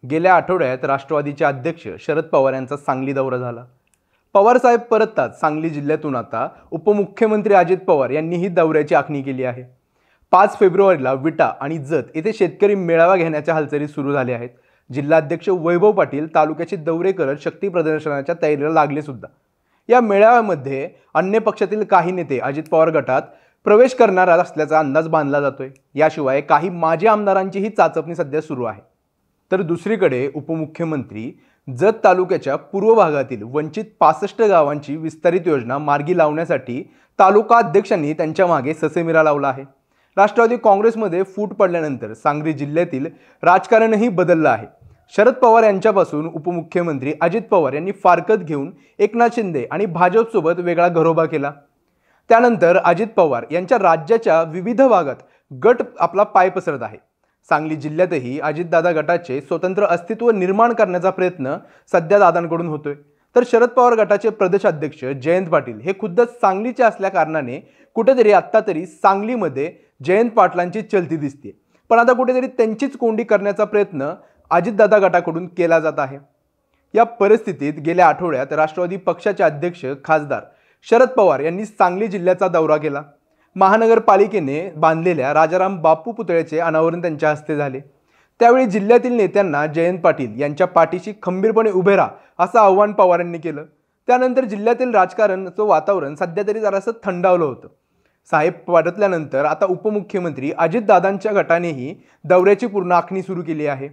गेल्या आठवड्यात राष्ट्रवादीचे अध्यक्ष शरद पवार यांचा सांगली दौरा झाला। पवार साहेब परततात सांगली जिल्ह्यातून आता उपमुख्यमंत्री अजित पवार यांनीही दौऱ्याची आखणी केली आहे। 5 फेब्रुवारीला विटा आणि जत येथे शेतकरी मेळावा घेण्याच्या हालचाली सुरू झाल्या आहेत। जिल्हाध्यक्ष वैभव पाटील तालुक्याचे दौरे करत शक्ती प्रदर्शनाच्या तयारीला लागले सुद्धा। या मेळाव्यामध्ये अन्य पक्षातील काही नेते अजित पवार गटात प्रवेश करणार असल्याचा अंदाज बांधला जातोय। याशिवाय काही माजी आमदारांचीही चाचपणी सध्या सुरू आहे। तर दुसरीकडे उपमुख्यमंत्री जत तालुक्याच्या पूर्व भागातील वंचित 65 गावांची विस्तारित योजना मार्गी लावण्यासाठी तालुका अध्यक्षांनी त्यांच्या मागे ससेमिरा लावला आहे। राष्ट्रवादी काँग्रेसमध्ये फूट पडल्यानंतर सांगली जिल्ह्यातील राजकारणही बदललं आहे। शरद पवार यांच्यापासून उपमुख्यमंत्री अजित पवार यांनी फारकत घेऊन एकनाथ शिंदे आणि भाजपसोबत वेगळा घरोबा केला। त्यानंतर अजित पवार यांच्या राज्याच्या विविध भागात गट आपला पाय पसरत आहे। सांगली जिल्ह्यातही अजितदादा गटाचे स्वतंत्र अस्तित्व निर्माण करण्याचा प्रयत्न सध्या दादांकडून होतोय। तर शरद पवार गटाचे प्रदेशाध्यक्ष जयंत पाटील हे खुद्द सांगलीचे असल्या कारणाने कुठेतरी आत्ता तरी सांगलीमध्ये जयंत पाटलांची चलती दिसते। पण आता कुठेतरी त्यांचीच कोंडी करण्याचा प्रयत्न अजितदादा गटाकडून केला जात आहे। या परिस्थितीत गेल्या आठवड्यात राष्ट्रवादी पक्षाचे अध्यक्ष खासदार शरद पवार यांनी सांगली जिल्ह्याचा दौरा केला। महानगरपालिकेने बांधलेल्या राजाराम बापू पुतळ्याचे अनावरण त्यांच्या हस्ते झाले। त्यावेळी जिल्ह्यातील नेत्यांना जयंत पाटील यांच्या पाठीशी खंबीरपणे उभे राहा असं आव्हान पवारांनी केलं। त्यानंतर जिल्ह्यातील राजकारणाचं वातावरण सध्या तरी जरासं थंडावलं होतं। साहेब परतल्यानंतर आता उपमुख्यमंत्री अजितदादांच्या गटानेही दौऱ्याची पूर्ण आखणी सुरू केली आहे।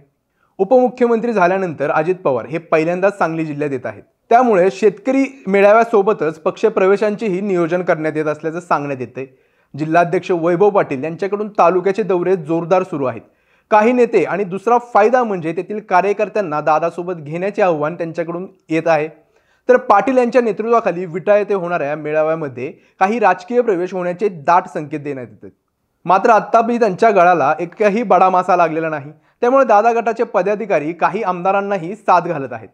उपमुख्यमंत्री झाल्यानंतर अजित पवार हे पहिल्यांदाच सांगली जिल्ह्यात येत आहेत। त्यामुळे शेतकरी मेळाव्यासोबतच पक्षप्रवेशांचेही नियोजन करण्यात येत असल्याचं सांगण्यात येते। जिल्हाध्यक्ष वैभव पाटील यांच्याकडून तालुक्याचे दौरे जोरदार सुरू आहेत। काही नेते आणि दुसरा फायदा म्हणजे तेथील कार्यकर्त्यांना दादासोबत घेण्याचे आव्हान त्यांच्याकडून येत आहे। तर पाटील यांच्या नेतृत्वाखाली विटा येथे होणाऱ्या मेळाव्यामध्ये काही राजकीय प्रवेश होण्याचे दाट संकेत देण्यात येतात। मात्र आत्ताही त्यांच्या गळाला एकही बडा मासा लागलेला नाही। त्यामुळे दादा गटाचे पदाधिकारी काही आमदारांनाही साथ घालत आहेत।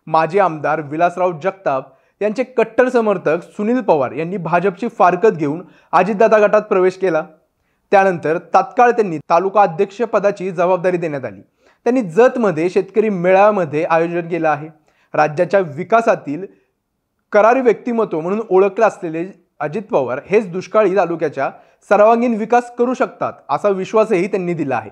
माजी आमदार विलासराव जगताप यांचे कट्टर समर्थक सुनील पवार यांनी भाजपची फारकत घेऊन अजितदादा गटात प्रवेश केला। त्यानंतर तात्काळ त्यांनी तालुका अध्यक्ष पदाची जबाबदारी देण्यात आली। त्यांनी जतमध्ये शेतकरी मेळाव्यामध्ये आयोजन केलं आहे। राज्याच्या विकासातील करारी व्यक्तिमत्व म्हणून ओळखले असलेले अजित पवार हेच दुष्काळी तालुक्याचा सर्वांगीण विकास करू शकतात असा विश्वासही त्यांनी दिला आहे।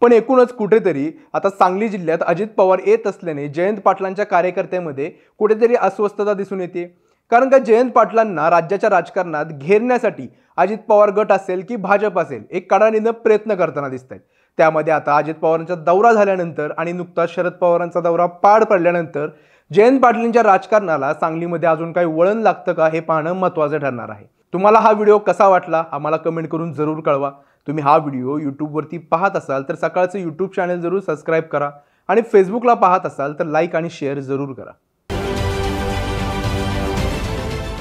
पण एकूणच कुठेतरी आता सांगली जिल्ह्यात अजित पवार येत असल्याने जयंत पाटलांच्या कार्यकर्त्यांमध्ये कुठेतरी अस्वस्थता दिसून येते। कारण का जयंत पाटलांना राज्याच्या राजकारणात घेरण्यासाठी अजित पवार गट असेल की भाजप असेल एक कडाडीनं प्रयत्न करताना दिसत आहेत। त्यामध्ये आता अजित पवारांचा दौरा झाल्यानंतर आणि नुकताच शरद पवारांचा दौरा पार पडल्यानंतर जयंत पाटलांच्या राजकारणाला सांगलीमध्ये अजून काही वळण लागतं का हे पाहणं महत्त्वाचं ठरणार आहे। तुम्हाला हा व्हिडिओ कसा वाटला आम्हाला कमेंट करून जरूर कळवा। तुम्ही हा व्हिडिओ यूट्यूबवरती पाहत असाल तर सकाळचं यूट्यूब चॅनल जरूर सबस्क्राईब करा आणि फेसबुकला पाहत असाल तर लाईक आणि शेअर जरूर करा।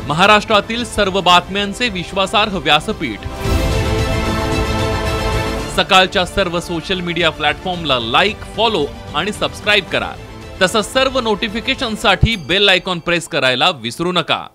महाराष्ट्रातील सर्व बातम्यांचे विश्वासार्ह व्यासपीठ सकाळच्या सर्व सोशल मीडिया प्लॅटफॉर्मला लाईक, फॉलो आणि सबस्क्राईब करा। तसंच सर्व नोटिफिकेशनसाठी बेल आयकॉन प्रेस करायला विसरू नका।